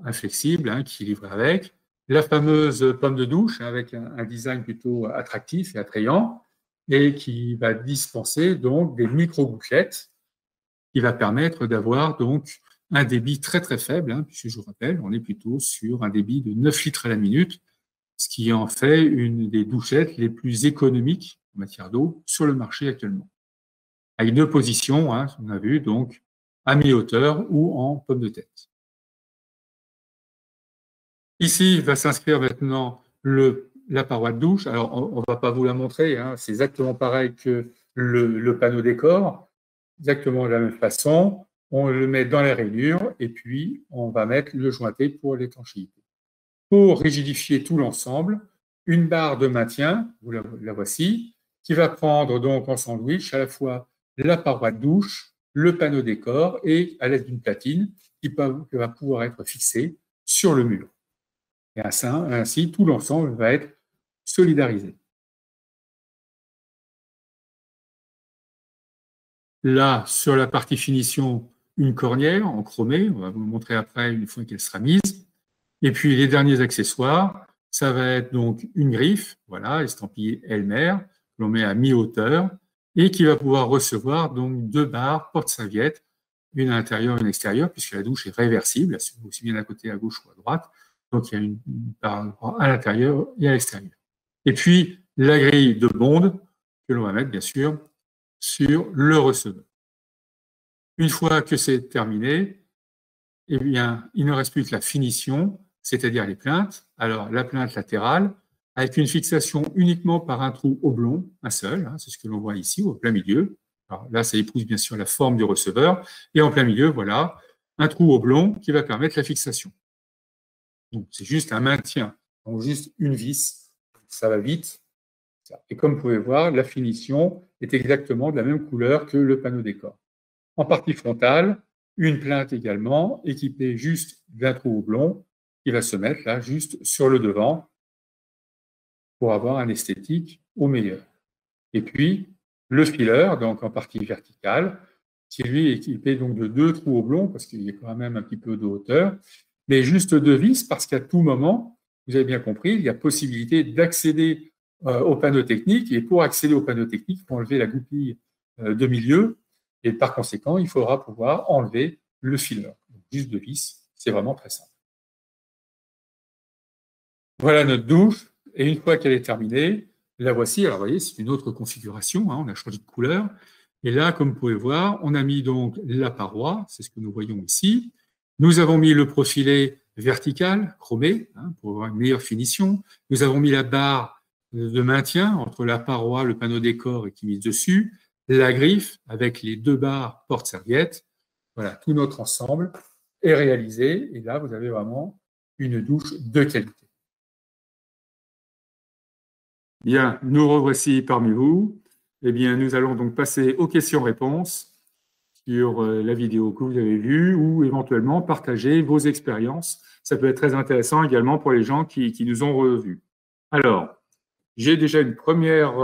inflexible, qui est livrée avec, la fameuse pomme de douche avec un design plutôt attractif et attrayant, et qui va dispenser donc des micro-gouttelettes, qui va permettre d'avoir donc un débit très très faible, puisque je vous rappelle, on est plutôt sur un débit de 9 litres à la minute, ce qui en fait une des douchettes les plus économiques en matière d'eau sur le marché actuellement. Avec 2 positions, on a vu, donc à mi-hauteur ou en pomme de tête. Ici va s'inscrire maintenant la paroi de douche. Alors, on ne va pas vous la montrer, hein, c'est exactement pareil que le panneau décor, exactement de la même façon. On le met dans la rainure et puis on va mettre le jointé pour l'étanchéité. Pour rigidifier tout l'ensemble, une barre de maintien, vous la voici, qui va prendre donc en sandwich à la fois la paroi de douche, le panneau décor et à l'aide d'une platine qui va pouvoir être fixée sur le mur. Et ainsi, tout l'ensemble va être solidarisé. Là, sur la partie finition, une cornière en chromé, on va vous le montrer après une fois qu'elle sera mise. Et puis les derniers accessoires, ça va être donc une griffe, voilà, estampillée Elmer, que l'on met à mi-hauteur et qui va pouvoir recevoir donc 2 barres porte-serviettes, une à l'intérieur et une à l'extérieur, puisque la douche est réversible, aussi bien d'un côté à gauche ou à droite. Donc il y a une barre à l'intérieur et à l'extérieur. Et puis la grille de bonde que l'on va mettre bien sûr sur le receveur. Une fois que c'est terminé, eh bien, il ne reste plus que la finition, c'est-à-dire les plinthes. Alors, la plinthe latérale, avec une fixation uniquement par un trou oblong, un seul, hein, c'est ce que l'on voit ici, au plein milieu. Alors là, ça épouse bien sûr la forme du receveur. Et en plein milieu, voilà, un trou oblong qui va permettre la fixation. Donc, c'est juste un maintien, donc juste une vis, ça va vite. Et comme vous pouvez voir, la finition est exactement de la même couleur que le panneau décor. En partie frontale, une plinthe également, équipée juste d'un trou oblong, qui va se mettre là, juste sur le devant, pour avoir un esthétique au meilleur. Et puis, le filler, donc en partie verticale, qui lui est équipé donc de 2 trous oblongs, parce qu'il y a quand même un petit peu de hauteur, mais juste 2 vis, parce qu'à tout moment, vous avez bien compris, il y a possibilité d'accéder au panneau technique, et pour accéder au panneau technique, il faut enlever la goupille de milieu, et par conséquent, il faudra pouvoir enlever le filler. Donc, juste 2 vis, c'est vraiment très simple. Voilà notre douche, et une fois qu'elle est terminée, la voici. Alors, vous voyez, c'est une autre configuration, hein, on a changé de couleur. Et là, comme vous pouvez voir, on a mis donc la paroi, c'est ce que nous voyons ici. Nous avons mis le profilé vertical, chromé, hein, pour avoir une meilleure finition. Nous avons mis la barre de maintien entre la paroi, le panneau décor et qui mise dessus, la griffe avec les 2 barres porte-serviettes. Voilà, tout notre ensemble est réalisé. Et là, vous avez vraiment une douche de qualité. Bien, nous revoici parmi vous. Eh bien, nous allons donc passer aux questions-réponses sur la vidéo que vous avez vue ou éventuellement partager vos expériences. Ça peut être très intéressant également pour les gens qui nous ont revus. Alors, j'ai déjà une première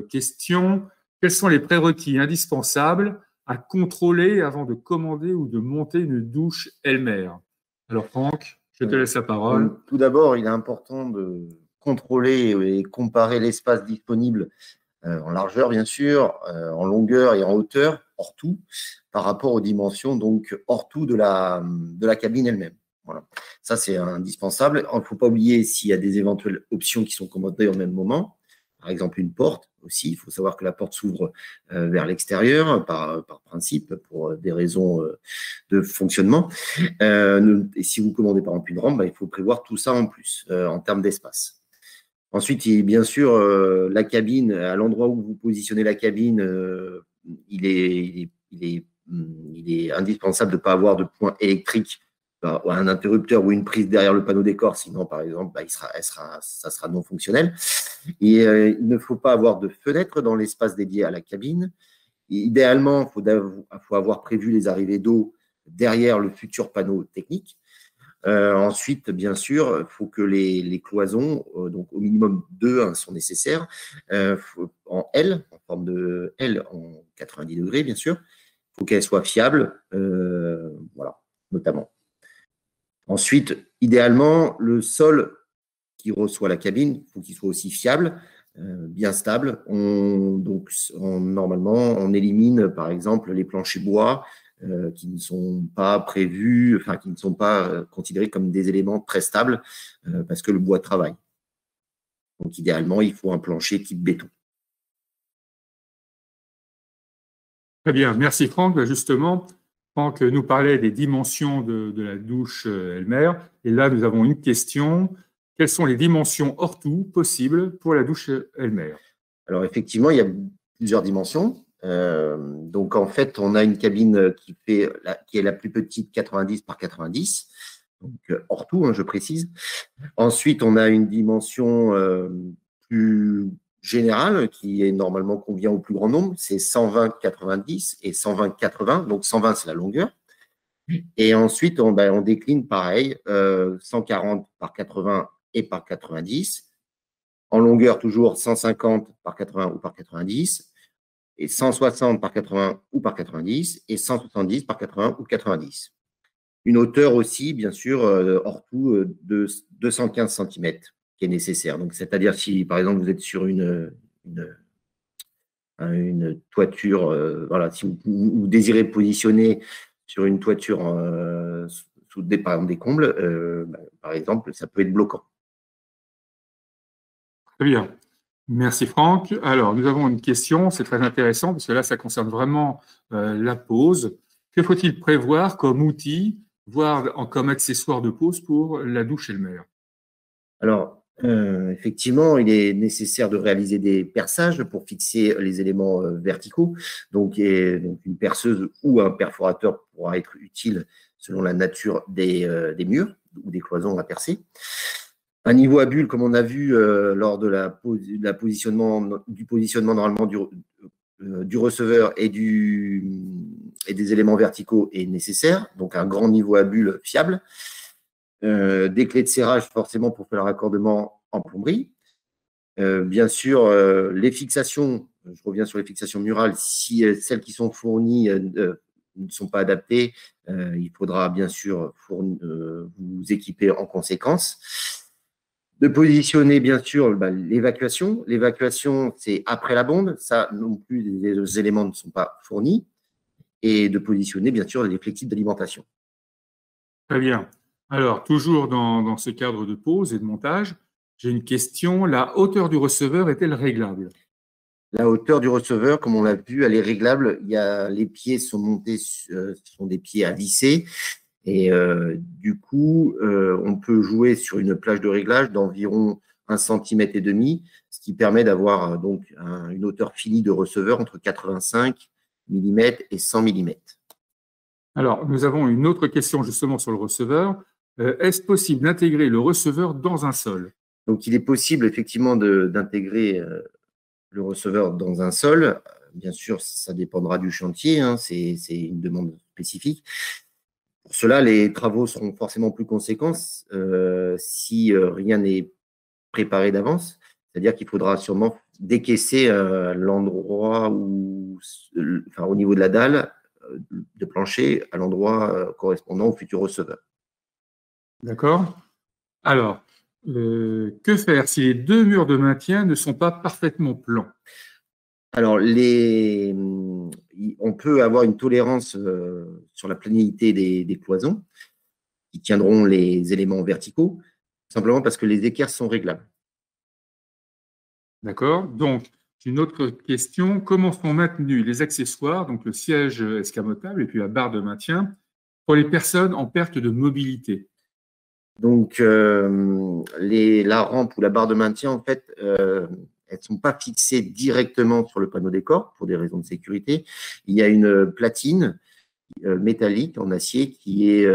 question. Quels sont les prérequis indispensables à contrôler avant de commander ou de monter une douche Elmer? Alors, Franck, je te laisse la parole. Tout d'abord, il est important de contrôler et comparer l'espace disponible en largeur, bien sûr, en longueur et en hauteur, hors tout, par rapport aux dimensions, donc hors tout de la cabine elle-même. Voilà. Ça, c'est indispensable. Il ne faut pas oublier s'il y a des éventuelles options qui sont commandées au même moment. Par exemple, une porte aussi. Il faut savoir que la porte s'ouvre vers l'extérieur par principe pour des raisons de fonctionnement. Et si vous commandez par exemple une rampe, il faut prévoir tout ça en plus en termes d'espace. Ensuite, bien sûr, la cabine, à l'endroit où vous positionnez la cabine, il est indispensable de ne pas avoir de point électrique, un interrupteur ou une prise derrière le panneau décor, sinon, par exemple, ça sera non fonctionnel. Et il ne faut pas avoir de fenêtre dans l'espace dédié à la cabine. Et idéalement, il faut avoir prévu les arrivées d'eau derrière le futur panneau technique. Ensuite, bien sûr, il faut que les cloisons, donc au minimum 2 hein, sont nécessaires, en L, en forme de L en 90 degrés, bien sûr. Il faut qu'elles soient fiables, voilà, notamment. Ensuite, idéalement, le sol qui reçoit la cabine, il faut qu'il soit aussi fiable, bien stable. Normalement, on élimine, par exemple, les planchers bois, qui ne sont pas prévus, enfin qui ne sont pas considérés comme des éléments très stables parce que le bois travaille. Donc idéalement, il faut un plancher type béton. Très bien, merci Franck. Justement, Franck nous parlait des dimensions de la douche Elmer. Et là, nous avons une question. quelles sont les dimensions hors tout possibles pour la douche Elmer? Alors, effectivement, il y a plusieurs dimensions. Donc, en fait, on a une cabine qui est la plus petite, 90 par 90, donc hors tout, hein, je précise. Ensuite, on a une dimension plus générale qui est normalement convient au plus grand nombre, c'est 120-90 et 120-80. Donc, 120, c'est la longueur. Et ensuite, on décline pareil, 140 par 80 et par 90. En longueur, toujours 150 par 80 ou par 90, et 160 par 80 ou par 90, et 170 par 80 ou 90. Une hauteur aussi, bien sûr, hors tout, de 215 cm qui est nécessaire. Donc, c'est-à-dire si, par exemple, vous êtes sur une toiture, voilà, si vous désirez positionner sur une toiture sous par exemple, des combles, par exemple, ça peut être bloquant. Très bien. Merci Franck. Alors, nous avons une question, c'est très intéressant parce que là, ça concerne vraiment la pose. Que faut-il prévoir comme outil, voire comme accessoire de pose pour la douche Elmer? Alors, effectivement, il est nécessaire de réaliser des perçages pour fixer les éléments verticaux. Donc, une perceuse ou un perforateur pourra être utile selon la nature des murs ou des cloisons à percer. Un niveau à bulle, comme on a vu lors de du positionnement normalement du receveur et des éléments verticaux est nécessaire. Donc, un grand niveau à bulle fiable. Des clés de serrage forcément pour faire le raccordement en plomberie. Bien sûr, les fixations, je reviens sur les fixations murales, si celles qui sont fournies ne sont pas adaptées, il faudra bien sûr vous équiper en conséquence. De positionner bien sûr l'évacuation. L'évacuation, c'est après la bonde, ça non plus, les éléments ne sont pas fournis. Et de positionner bien sûr les flexibles d'alimentation. Très bien. Alors, toujours dans ce cadre de pose et de montage, j'ai une question. La hauteur du receveur est-elle réglable? La hauteur du receveur, comme on l'a vu, elle est réglable. Les pieds sont montés, ce sont des pieds à visser. Et du coup, on peut jouer sur une plage de réglage d'environ 1,5 cm, ce qui permet d'avoir donc une hauteur finie de receveur entre 85 mm et 100 mm. Alors, nous avons une autre question justement sur le receveur. Est-ce possible d'intégrer le receveur dans un sol? Donc, il est possible effectivement d'intégrer le receveur dans un sol. Bien sûr, ça dépendra du chantier, hein, c'est une demande spécifique. Pour cela, les travaux seront forcément plus conséquents si rien n'est préparé d'avance. C'est-à-dire qu'il faudra sûrement décaisser l'endroit au niveau de la dalle de plancher, à l'endroit correspondant au futur receveur. D'accord. Alors, que faire si les deux murs de maintien ne sont pas parfaitement plans? Alors, on peut avoir une tolérance sur la planité des cloisons qui tiendront les éléments verticaux, simplement parce que les équerres sont réglables. D'accord. Donc, une autre question. Comment sont maintenus les accessoires, donc le siège escamotable et puis la barre de maintien, pour les personnes en perte de mobilité? Donc, la rampe ou la barre de maintien, en fait, elles ne sont pas fixées directement sur le panneau décor pour des raisons de sécurité. Il y a une platine métallique en acier qui est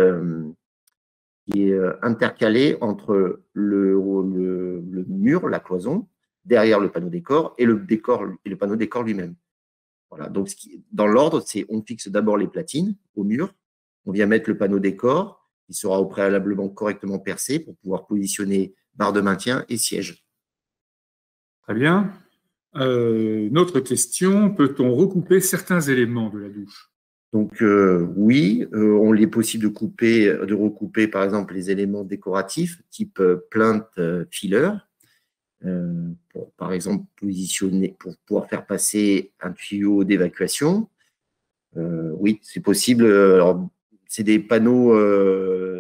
intercalée entre le mur, la cloison, derrière le panneau décor et le panneau décor lui-même. Voilà. Donc, dans l'ordre, c'est on fixe d'abord les platines au mur, on vient mettre le panneau décor, qui sera au préalablement correctement percé pour pouvoir positionner barre de maintien et siège. Très bien. Une autre question, peut-on recouper certains éléments de la douche? Donc oui, on est possible de recouper par exemple les éléments décoratifs type plinthe filler, pour par exemple pour pouvoir faire passer un tuyau d'évacuation. Oui, c'est possible. Alors, c'est des panneaux,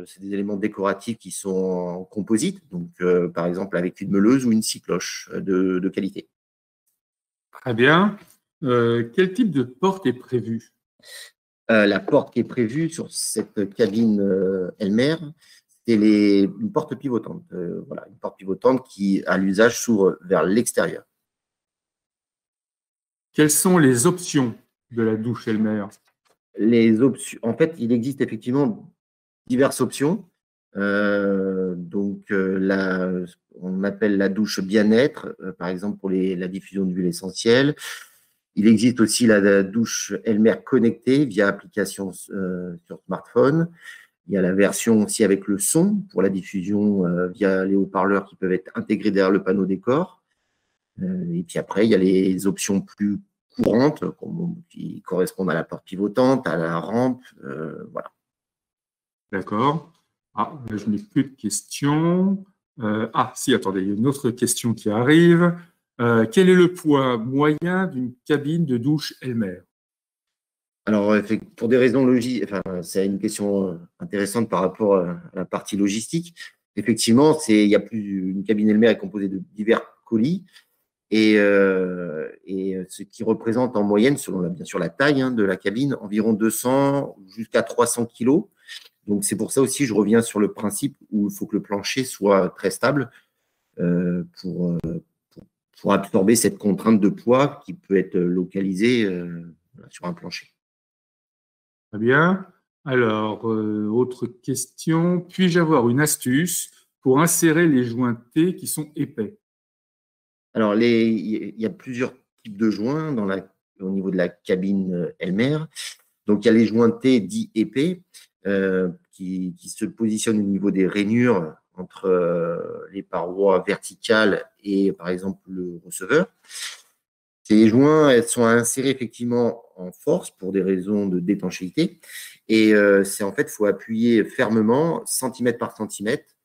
c'est des éléments décoratifs qui sont en composite, donc par exemple avec une meuleuse ou une scie cloche de qualité. Très bien. Quel type de porte est prévu? La porte qui est prévue sur cette cabine Elmer, c'est une porte pivotante. Voilà, une porte pivotante qui, à l'usage, s'ouvre vers l'extérieur. Quelles sont les options de la douche Elmer? Les options, en fait, il existe effectivement diverses options. On appelle la douche bien-être, par exemple pour la diffusion d'huile essentielle. Il existe aussi la douche Elmer connectée via application sur smartphone. Il y a la version aussi avec le son pour la diffusion via les haut-parleurs qui peuvent être intégrés derrière le panneau décor. Et puis après, il y a les options plus courantes qui correspondent à la porte pivotante, à la rampe. Voilà. D'accord. Ah, je n'ai plus de questions. Si, attendez, il y a une autre question qui arrive. Quel est le poids moyen d'une cabine de douche Elmer? Alors, pour des raisons logiques, c'est une question intéressante par rapport à la partie logistique. Effectivement, une cabine Elmer est composée de divers colis et ce qui représente en moyenne, selon bien sûr la taille de la cabine, environ 200 jusqu'à 300 kilos. Donc, c'est pour ça aussi, je reviens sur le principe où il faut que le plancher soit très stable pour absorber cette contrainte de poids qui peut être localisée sur un plancher. Très bien. Alors, autre question. Puis-je avoir une astuce pour insérer les joints T qui sont épais? Alors, il y a plusieurs types de joints au niveau de la cabine Elmer. Donc, il y a les joints T dits épais qui se positionnent au niveau des rainures entre les parois verticales et, par exemple, le receveur. Ces joints, elles sont insérés effectivement en force pour des raisons de d'étanchéité. Et en fait, il faut appuyer fermement, centimètre par centimètre,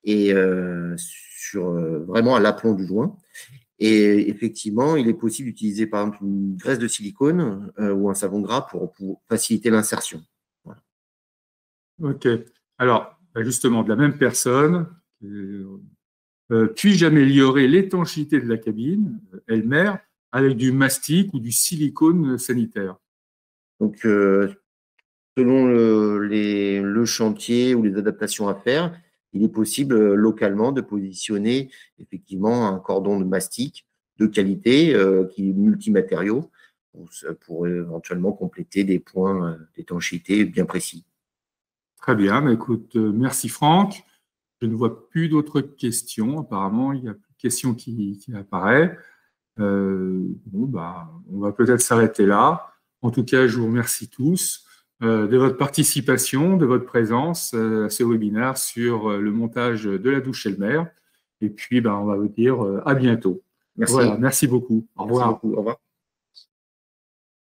et vraiment à l'aplomb du joint. Et effectivement, il est possible d'utiliser par exemple une graisse de silicone ou un savon gras pour faciliter l'insertion. Voilà. Ok. Alors, justement, de la même personne, puis-je améliorer l'étanchéité de la cabine Elmer avec du mastic ou du silicone sanitaire? Donc, selon le chantier ou les adaptations à faire, il est possible localement de positionner effectivement un cordon de mastic de qualité qui est multimatériaux pour éventuellement compléter des points d'étanchéité bien précis. Très bien. Écoute, merci Franck. Je ne vois plus d'autres questions. Apparemment, il y a plus de questions qui apparaissent. On va peut-être s'arrêter là. En tout cas, je vous remercie tous de votre participation, de votre présence à ce webinaire sur le montage de la douche Elmer. Et puis, on va vous dire à bientôt. Merci. Voilà, merci beaucoup. Au revoir. Merci beaucoup. Au revoir.